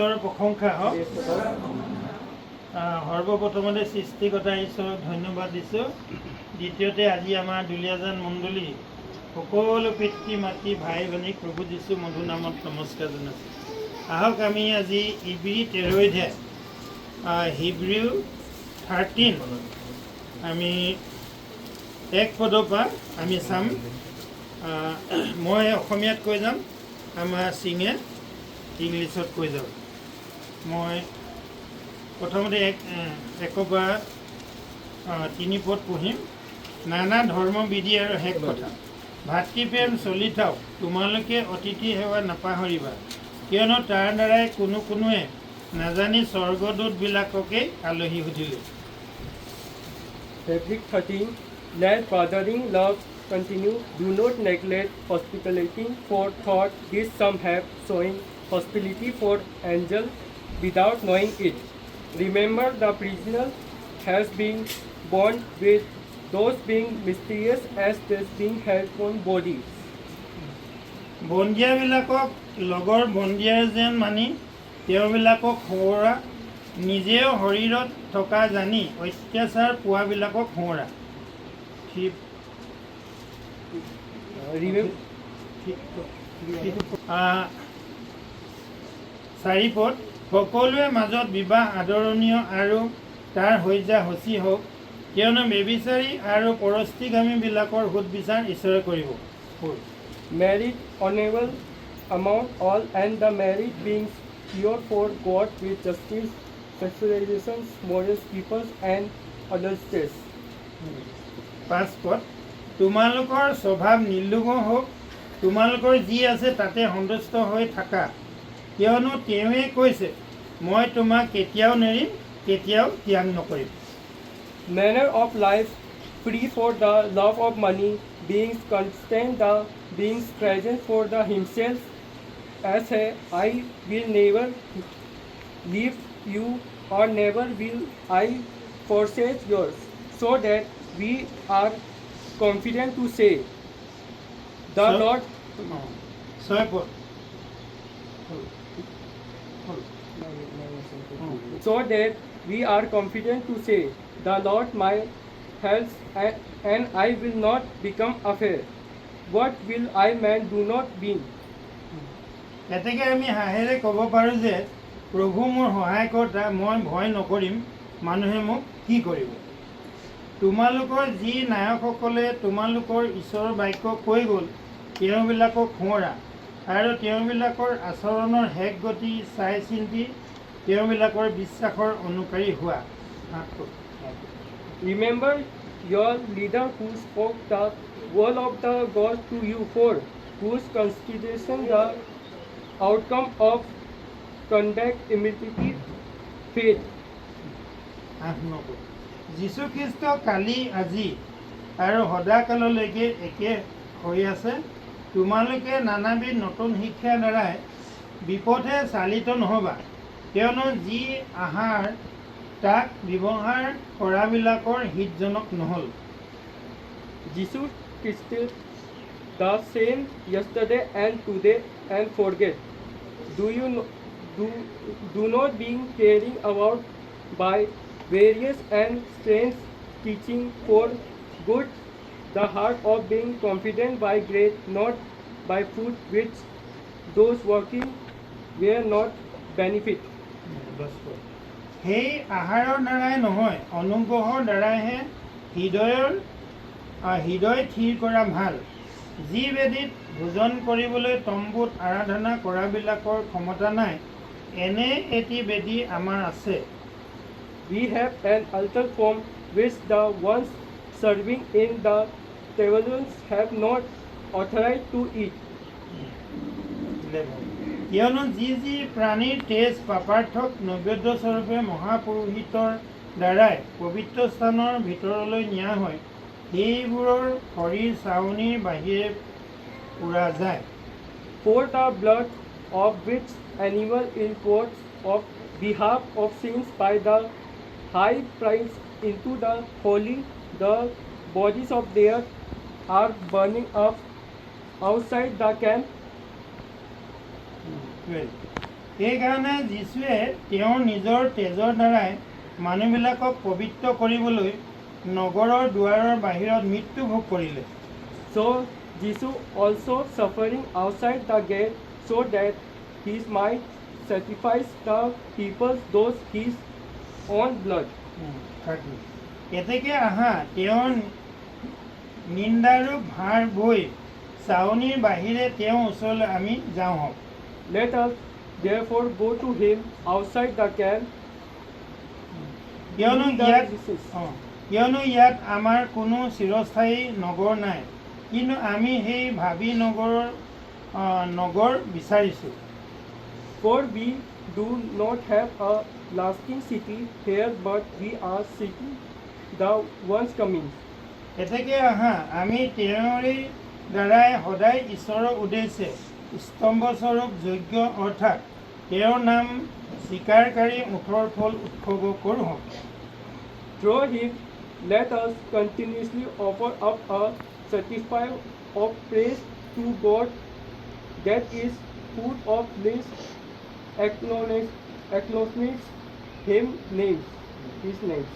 প্ৰশংসা হওক। সৰ্বপ্ৰথমতে সৃষ্টিকৰ্তা ঈশ্বৰক ধন্যবাদ দিছোঁ। দ্বিতীয়তে আজি আমাৰ দুলীয়াজান মণ্ডলী সকলো পিতৃ মাতৃ ভাই ভনীক প্ৰভু যীশু মধুৰ নামত নমস্কাৰ জনাইছোঁ। আহক আমি আজি ইব্ৰী 13 অধ্যায় হিব্ৰু 13 আমি এক পদৰ পৰা আমি চাম। মই অসমীয়াত কৈ যাম, আমাৰ সিঙে ইংলিছত কৈ যাব। মই প্ৰথমতে একৰ পৰা 3 পদ পঢ়িম। নানা ধৰ্মবিধি আৰু শেষ কথা, ভাতৃপ্ৰেম চলি থাওক, তোমালোকে অতিথি সেৱা নাপাহৰিবা, কিয়নো তাৰ দ্বাৰাই কোনোৱে নাজানি স্বৰ্গদূতবিলাককেই আলহী সুধিলে। Fabric 13. Let fathering love continue. Do not neglect hospitality, for thought this some have, showing hospitality for angel without knowing it. Remember the prisoner has been born with those being mysterious as this being held on body. বন্দীয়াবিলাকক লগৰ বন্দীয়াৰ যেন মানি তেওঁবিলাকক সোঁৱৰা, নিজেও শৰীৰত থকা জানি অত্যাচাৰ পোৱাবিলাকক সোঁৱৰা। চাৰি পদ, সকলোৱে মাজত বিবাহ আদৰণীয় আৰু তাৰ হৈজা সঁচি হওক, কিয়নো বেবিচাৰী আৰু পৰস্তিগামীবিলাকৰ সুদবিচাৰ ঈশ্বৰে কৰিব। Married honorable among all, and the married beings pure for God with justice, sexualizations, moral keepers, and adulteress. 5 পদ, তোমালোকৰ স্বভাৱ নিৰ্লোভ হওক, তোমালোকৰ যি আছে তাতে সন্তুষ্ট হৈ থাকা, কিয়নো তেওঁৱে কৈছে, মই তোমাক কেতিয়াও নেৰিম, কেতিয়াও ত্যাগ নকৰিম। Manner of life free for the love of money, being constant, the being present for the himself, as I will never leave you, or never will I forsake yours, so that we are confident to say, the Lord. 6 পদ, So that we are confident to say, the Lord my help, and I will not become afraid. What will I man do not be? এতেকে আমি হাঁহেৰে ক'ব পাৰোঁ যে প্ৰভু মোৰ সহায়কৰ্তা, মই ভয় নকৰিম, মানুহে মোক কি কৰিব। তোমালোকৰ যি নায়কসকলে তোমালোকৰ ঈশ্বৰৰ বাক্য কৈ গ'ল, তেওঁবিলাকক সোঁৱৰা, আৰু তেওঁবিলাকৰ আচৰণৰ শেষ গতি চাই চিন্তি তেওঁবিলাকৰ বিশ্বাসৰ অনুকাৰী হোৱা। Remember your leader who spoke the word of the God to you, for whose consideration the outcome of conduct, immediately faith. যীশুখ্ৰীষ্ট কালি আজি আৰু সদাকাললৈকে একে হৈ আছে। তোমালোকে নানাবিধ নতুন শিক্ষাৰ দ্বাৰাই বিপথে চালিত নহ'বা, কিয়নো যি আহাৰ তাক ব্যৱহাৰ কৰাবিলাকৰ হিতজনক নহ'ল। Jesus Christ the same yesterday and today and forget. Do not be caring about by various and strange teaching for good the heart of being confident by grace, not by food which those working will not benefit. সেই আহাৰৰ দ্বাৰাই নহয়, অনুগ্ৰহৰ দ্বাৰাইহে হৃদয় থিৰ কৰা ভাল। যি বেদীত ভোজন কৰিবলৈ তম্বুত আৰাধনা কৰাবিলাকৰ ক্ষমতা নাই, এনে এটি বেদী আমাৰ আছে। We have an altar from which the ones serving in the tabernacle have not authorized to eat. কিয়নো যি প্ৰাণীৰ তেজ পাপাৰ্থক নৈবেদ্যস্বৰূপে মহাপুৰোহিতৰ দ্বাৰাই পবিত্ৰ স্থানৰ ভিতৰলৈ নিয়া হয়, সেইবোৰৰ শৰীৰ চাৱনিৰ বাহিৰে পুৰা যায়। For the blood of which animal is poured of behalf of sins by the high priest into the holy, the bodies of theirs are burning up outside the camp. সেইকাৰণে যীশুৱে তেওঁৰ নিজৰ তেজৰ দ্বাৰাই মানুহবিলাকক পবিত্ৰ কৰিবলৈ নগৰৰ দুৱাৰৰ বাহিৰত মৃত্যু ভোগ কৰিলে। So Jesus also suffering outside the gate so that he might sacrifice the people those his own blood. এতেকে আহা তেওঁৰ নিন্দাৰো ভাৰ বৈ চাৱনিৰ বাহিৰে তেওঁৰ ওচৰলৈ আমি যাওঁ হওক। Let us therefore go to him outside the camp. কিয়নো ইয়াত আমাৰ কোনো চিৰস্থায়ী নগৰ নাই, কিন্তু আমি সেই ভাবি নগৰ বিচাৰিছোঁ। For we do not have a lasting city here, but we are seeking the ones coming. এতেকে আহা আমি তেওঁৰে দ্বাৰাই সদায় ঈশ্বৰৰ উদ্দেশ্যে স্তম্ভস্বৰূপ যোগ্য অৰ্থাৎ তেওঁৰ নাম স্বীকাৰকাৰী মুঠৰ ফল উৎসৰ্গ কৰোঁ। Through him, let us continuously offer up a sacrifice of praise to God, that is food of bliss, acknowledge his name.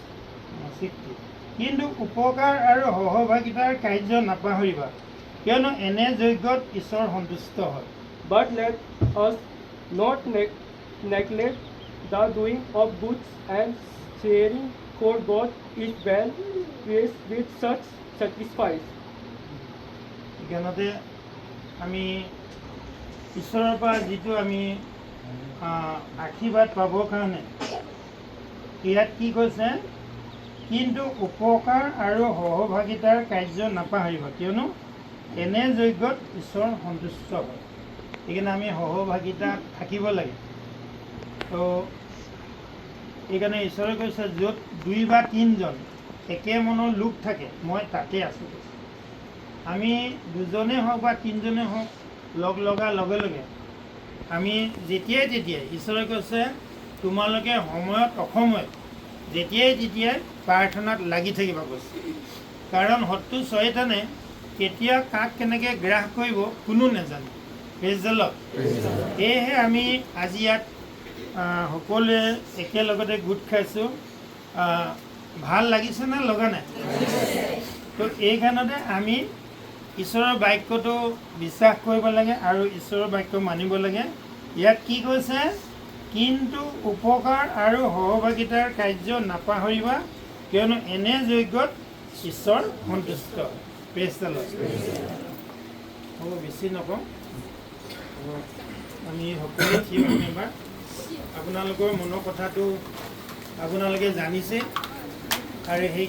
কিন্তু উপকাৰ আৰু সহভাগিতাৰ কাৰ্য নাপাহৰিবা, কিয়নো এনে যজ্ঞত ঈশ্বৰ সন্তুষ্ট হয়। But let us not neglect the doing of good and sharing, for God is well pleased with such sacrifice. সেইকাৰণতে আমি ঈশ্বৰৰ পৰা যিটো আমি আশীৰ্বাদ পাবৰ কাৰণে ইয়াত কি কৈছে, কিন্তু উপকাৰ আৰু সহভাগিতাৰ কাৰ্য নাপাহৰিব, কিয়নো এনে যজ্ঞত ঈশ্বৰ সন্তুষ্ট হয়। সেইকাৰণে আমি সহভাগিতা থাকিব লাগে। তো সেইকাৰণে ঈশ্বৰে কৈছে, য'ত 2 বা 3জন একে মনৰ লোক থাকে মই তাতে আছোঁ। আমি 2জনেই হওক বা 3জনেই হওক লগ লগাৰ লগে লগে আমি যেতিয়াই ঈশ্বৰে কৈছে তোমালোকে সময়ত অসময়ত যেতিয়াই প্ৰাৰ্থনাত লাগি থাকিবা কৈছে। কাৰণ শত্ৰু শয়তানে কেতিয়া কাক কেনেকৈ গ্ৰাস কৰিব কোনো নাজানে। Praise the lord. সেয়েহে আমি আজি ইয়াত সকলোৱে একেলগতে গোট খাইছোঁ। ভাল লাগিছে নে লগা নাই? তো এই কাৰণতে আমি ঈশ্বৰৰ বাক্যটো বিশ্বাস কৰিব লাগে আৰু ঈশ্বৰৰ বাক্য মানিব লাগে। ইয়াত কি কৈছে, কিন্তু উপকাৰ আৰু সহভাগিতাৰ কাৰ্য নাপাহৰিবা, কিয়নো এনে যজ্ঞত ঈশ্বৰ সন্তুষ্ট। Praise the lord. হ'ব, বেছি নকওঁ। আমি সকলোৱে থিয় হ'ম এবাৰ। আপোনালোকৰ মনৰ কথাটো আপোনালোকে জানিছে আৰু সেই